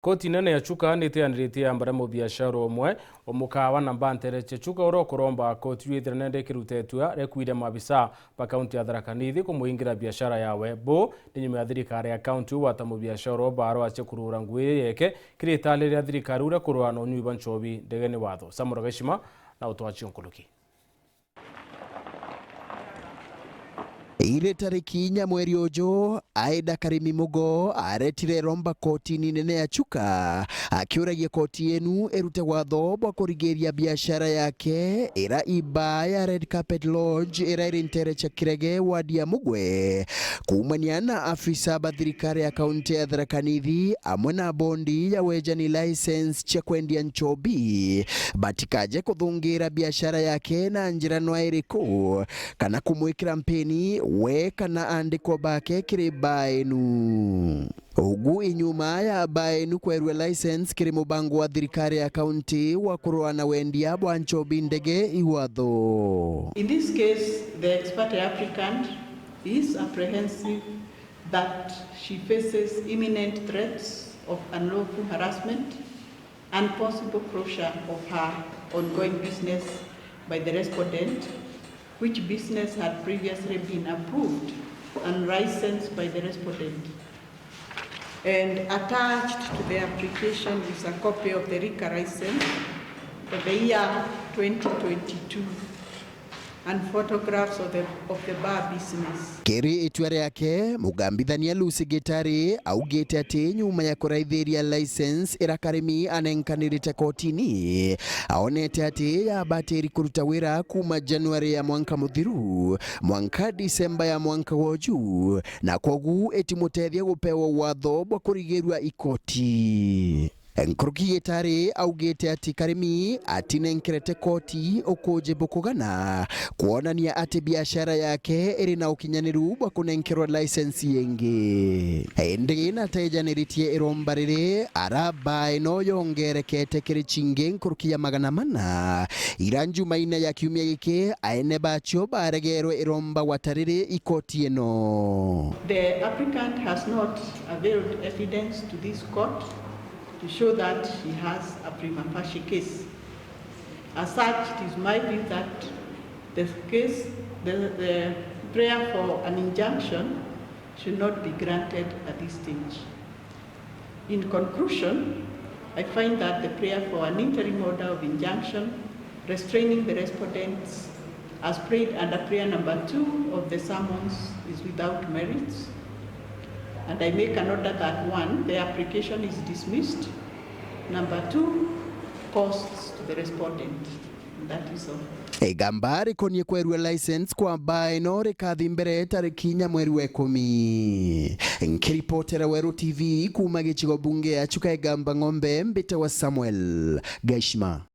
Koti nene ya CHUKA nitianiritie ambara mubiacara umwe omukawa na mbantere CHUKA urokuromba koti withira nende kirutetua rekwire mabisa pa kaunti ya THIRIKARI kumuingira biashara yawe bo ninyume ya thirikari ya kaunti wata mubiacara BARUA kurura ngui yeke kiritale ya thirikari ure kurwana onyuiba nchobi ndegene watho Samura Geshima na utwachi onkuluki. Ire tariki inya mweri ujo ARENDAGA mugo aretire romba koti nene ya CHUKA akiuragia koti enu erute watho bwa kurigeria biashara yake ira iba ya Red Carpet Lodge ira irintere cha Kirege wadi ya Mugwe kumania na afisa ba thirikari ya kaunti ya THIRIKARI amwe na bondi ya wejani license cha kwendia nchobi batikaje kuthungira biashara yake na njirano iriku kana kumwikira mpeni we kana andiko bake kiri baenu ugu inyuma ya baenu kwerwe license kiri mubango wa thirikari ya kaunti wa kurwana wendia bwa nchobi ndege iwatho. In this case, the expert applicant is apprehensive that she faces imminent threats of unlawful harassment and possible closure of her ongoing business by the respondent, which business had previously been approved and licensed by the respondent. And attached to the application is a copy of the RICA license for the year 2022 and photographs of the bar business. Keri itware yake mugambithania Lucy Gitari augite ati nyuma ya kuraithiria license irakarimi anenkanirite kotini aonete ati ya bateri kuruta wira kuma Januari ya mwanka muthiru mwanka Disemba ya mwanka woju na kogu etimutethia gupewa watho bwa kurigerwa ikoti. Nkuruki Gitari augite ati karimi atinenkerete koti okuje bukugana kuonania ati biashara yake iri na ukinyaniru bwa kunenkerwa license yenge ende na tejaniritie IROMBA riri araba ino yongerekete kiri chinge nkuruki ya magana mana iranju maina ya kiumia giki aene bacho baregerwe IROMBA watariri ikoti eno. The applicant has not availed evidence to this court to show that he has a prima facie case. As such, it is my view that the prayer for an injunction should not be granted at this stage. In conclusion, I find that the prayer for an interim order of injunction restraining the respondents as prayed under prayer number 2 of the summons is without merits. And I make an order that 1, the application is dismissed. Number 2, costs to the respondent. And that is all. Egambari konye kwerwe license kwa baino rikathi mbere tariki inya mweri wa 10. Nkiripotera Weru TV kuma gichigo bunge ya CHUKA egamba ng'ombe mbite wa Samuel Geshima.